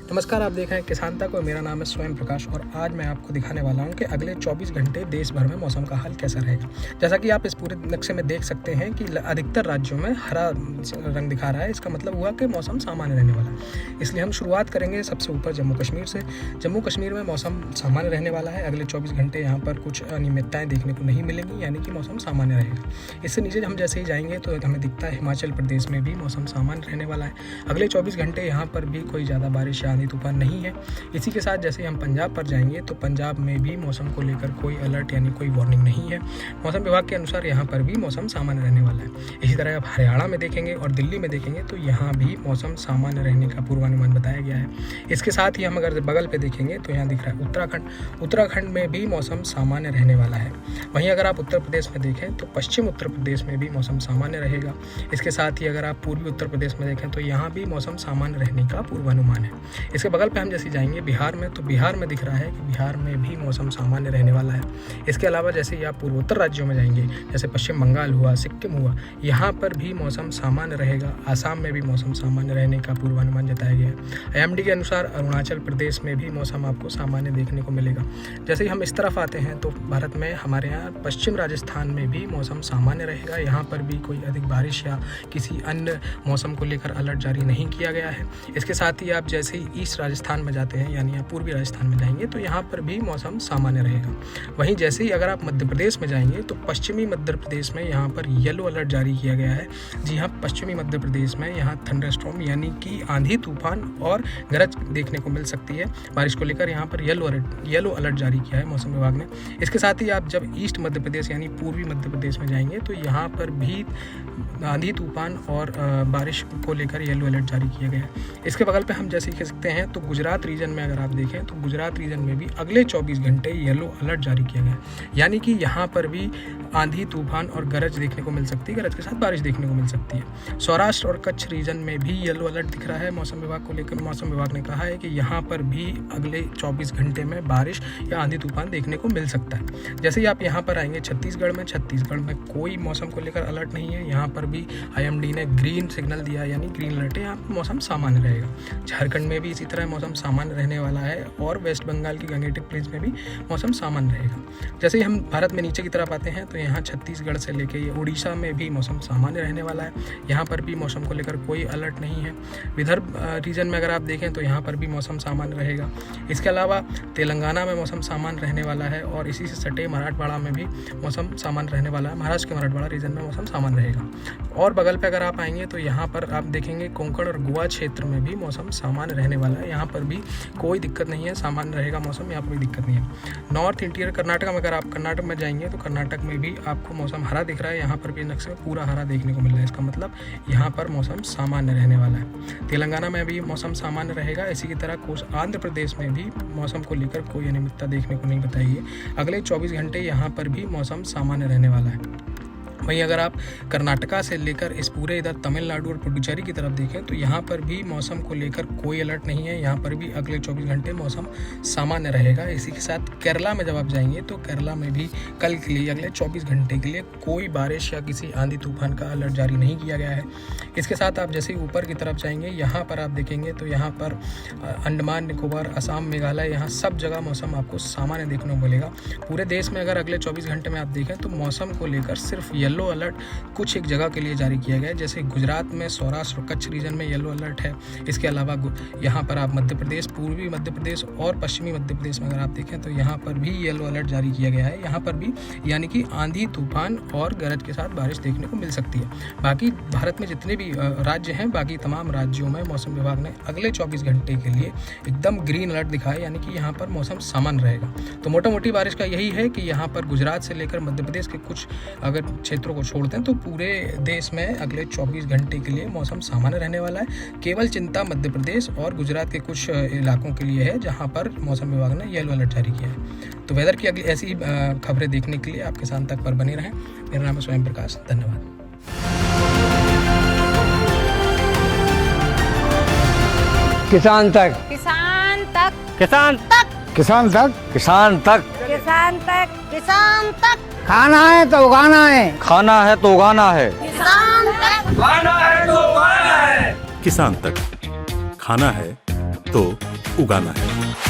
नमस्कार, आप देख रहे हैं किसान तक और मेरा नाम है स्वयं प्रकाश। और आज मैं आपको दिखाने वाला हूं कि अगले 24 घंटे देश भर में मौसम का हाल कैसा रहेगा। जैसा कि आप इस पूरे नक्शे में देख सकते हैं कि अधिकतर राज्यों में हरा रंग दिखा रहा है। इसका मतलब हुआ कि मौसम सामान्य रहने वाला है। इसलिए हम शुरुआत करेंगे सबसे ऊपर जम्मू कश्मीर से। जम्मू कश्मीर में मौसम सामान्य रहने वाला है। अगले 24 घंटे यहाँ पर कुछ अनियमितताएँ देखने को नहीं मिलेंगी, यानी कि मौसम सामान्य रहेगा। इससे नीचे हम जैसे ही जाएंगे तो हमें दिखता है हिमाचल प्रदेश में भी मौसम सामान्य रहने वाला है। अगले 24 घंटे यहाँ पर भी कोई ज़्यादा बारिश या आंधी तूफान नहीं है। इसी के साथ जैसे हम पंजाब पर जाएंगे तो पंजाब में भी मौसम को लेकर कोई अलर्ट यानी कोई वार्निंग नहीं है। मौसम विभाग के अनुसार यहाँ पर भी मौसम सामान्य रहने वाला है। इसी तरह आप हरियाणा में देखेंगे और दिल्ली में देखेंगे तो यहाँ भी मौसम सामान्य रहने का पूर्वानुमान बताया गया है। इसके साथ ही हम अगर बगल पे देखेंगे तो यहाँ दिख रहा है उत्तराखंड में भी मौसम सामान्य रहने वाला है। वहीं अगर आप उत्तर प्रदेश में देखें तो पश्चिम उत्तर प्रदेश में भी मौसम सामान्य रहेगा। इसके साथ ही अगर आप पूर्वी उत्तर प्रदेश में देखें तो यहाँ भी मौसम सामान्य रहने का पूर्वानुमान है। इसके बगल पे हम जैसे जाएंगे बिहार में तो बिहार में दिख रहा है कि बिहार में भी मौसम सामान्य रहने वाला है। इसके अलावा जैसे ही आप पूर्वोत्तर राज्यों में जाएंगे, जैसे पश्चिम बंगाल हुआ, सिक्किम हुआ, यहाँ पर भी मौसम सामान्य रहेगा। आसाम में भी मौसम सामान्य रहने का पूर्वानुमान जताया गया है। IMD के अनुसार अरुणाचल प्रदेश में भी मौसम आपको सामान्य देखने को मिलेगा। जैसे ही हम इस तरफ आते हैं तो भारत में हमारे यहाँ पश्चिम राजस्थान में भी मौसम सामान्य रहेगा। यहाँ पर भी कोई अधिक बारिश या किसी अन्य मौसम को लेकर अलर्ट जारी नहीं किया गया है। इसके साथ ही आप जैसे ही ईस्ट राजस्थान में जाते हैं यानी आप पूर्वी राजस्थान में जाएंगे तो यहाँ पर भी मौसम सामान्य रहेगा। वहीं जैसे ही अगर आप मध्य प्रदेश में जाएंगे तो पश्चिमी मध्य प्रदेश में यहाँ पर येलो अलर्ट जारी किया गया है। जी हाँ, पश्चिमी मध्य प्रदेश में यहाँ थंडरस्टॉर्म यानी कि आंधी तूफान और गरज देखने को मिल सकती है। बारिश को लेकर यहाँ पर येलो अलर्ट जारी किया है मौसम विभाग ने। इसके साथ ही आप जब ईस्ट मध्य प्रदेश यानी पूर्वी मध्य प्रदेश में जाएंगे तो यहाँ पर भी आंधी तूफान और बारिश को लेकर येलो अलर्ट जारी किया गया है। इसके बगल पे हम जैसे कह सकते हैं तो गुजरात रीजन में अगर आप देखें तो गुजरात रीजन में भी अगले 24 घंटे येलो अलर्ट जारी किया गया है। यानी कि यहाँ पर भी आंधी तूफान और गरज देखने को मिल सकती है, गरज के साथ बारिश देखने को मिल सकती है। सौराष्ट्र और कच्छ रीजन में भी येलो अलर्ट दिख रहा है मौसम विभाग को लेकर। मौसम विभाग ने कहा है कि यहाँ पर भी अगले 24 घंटे में बारिश या आंधी तूफान देखने को मिल सकता है। जैसे ही आप यहाँ पर आएंगे छत्तीसगढ़ में कोई मौसम को लेकर अलर्ट नहीं है। यहाँ पर भी IMD ने ग्रीन सिग्नल दिया यानी ग्रीन अलर्ट है, यहाँ पर मौसम सामान्य रहेगा। झारखंड में भी इसी तरह मौसम सामान्य रहने वाला है और वेस्ट बंगाल की गंगेटिक प्लेन्स में भी मौसम सामान्य रहेगा। जैसे ही हम भारत में नीचे की तरफ आते हैं तो यहाँ छत्तीसगढ़ से लेके ये उड़ीसा में भी मौसम सामान्य रहने वाला है। यहाँ पर भी मौसम को लेकर कोई अलर्ट नहीं है। विदर्भ रीजन में अगर आप देखें तो यहाँ पर भी मौसम सामान्य रहेगा। इसके अलावा तेलंगाना में मौसम सामान्य रहने वाला है और इसी से सटे मराठवाड़ा में भी मौसम सामान्य रहने वाला है। महाराष्ट्र के मराठवाड़ा रीजन में मौसम सामान्य रहेगा। और बगल पे अगर आप आएंगे तो यहाँ पर आप देखेंगे कोंकण और गोवा क्षेत्र में भी मौसम सामान्य रहने वाला है। यहाँ पर भी कोई दिक्कत नहीं है, सामान्य रहेगा मौसम, यहाँ पर कोई दिक्कत नहीं है। नॉर्थ इंटीरियर कर्नाटक में अगर आप कर्नाटक में जाएंगे तो कर्नाटक में भी आपको मौसम हरा दिख रहा है। यहाँ पर भी नक्शे में पूरा हरा देखने को मिल रहा है। इसका मतलब यहाँ पर मौसम सामान्य रहने वाला है। तेलंगाना में भी मौसम सामान्य रहेगा। इसी की तरह आंध्र प्रदेश में भी मौसम को लेकर कोई अनियमितता देखने को नहीं बताई है। अगले 24 घंटे यहाँ पर भी मौसम सामान्य रहने वाला है। वहीं अगर आप कर्नाटका से लेकर इस पूरे इधर तमिलनाडु और पुडुचेरी की तरफ देखें तो यहाँ पर भी मौसम को लेकर कोई अलर्ट नहीं है। यहाँ पर भी अगले 24 घंटे मौसम सामान्य रहेगा। इसी के साथ केरला में जब आप जाएंगे तो केरला में भी कल के लिए अगले 24 घंटे के लिए कोई बारिश या किसी आंधी तूफान का अलर्ट जारी नहीं किया गया है। इसके साथ आप जैसे ही ऊपर की तरफ जाएंगे यहाँ पर आप देखेंगे तो यहाँ पर अंडमान निकोबार, असम, मेघालय, यहाँ सब जगह मौसम आपको सामान्य देखने को मिलेगा। पूरे देश में अगर अगले 24 घंटे में आप देखें तो मौसम को लेकर सिर्फ येलो अलर्ट कुछ एक जगह के लिए जारी किया गया है। जैसे गुजरात में, सौराष्ट्र और कच्छ रीजन में येलो अलर्ट है। इसके अलावा यहाँ पर आप मध्य प्रदेश, पूर्वी मध्य प्रदेश और पश्चिमी मध्य प्रदेश में अगर आप देखें तो यहाँ पर भी येलो अलर्ट जारी किया गया है। यहाँ पर भी यानी कि आंधी तूफान और गरज के साथ बारिश देखने को मिल सकती है। बाकी भारत में जितने भी राज्य हैं, बाकी तमाम राज्यों में मौसम विभाग ने अगले 24 घंटे के लिए एकदम ग्रीन अलर्ट दिखाया, यानी कि यहाँ पर मौसम सामान्य रहेगा। तो मोटा मोटी बारिश का यही है कि यहाँ पर गुजरात से लेकर मध्य प्रदेश के कुछ अगर क्षेत्रों को छोड़ दें तो पूरे देश में अगले 24 घंटे के लिए मौसम सामान्य रहने वाला है। केवल चिंता मध्य प्रदेश और गुजरात के कुछ इलाकों के लिए है जहां पर मौसम विभाग ने येलो अलर्ट जारी किया है। तो वेदर की अगली ऐसी खबरें देखने के लिए आप किसान तक पर बने रहें। मेरा नाम है स्वयं प्रकाश। धन्यवाद। किसान तक, किसान तक, किसान तक, किसान तक, किसान तक, किसान तक, किसान तक, खाना है तो उगाना है, खाना है तो उगाना है, किसान तक, किसान तक खाना है तो उगाना है।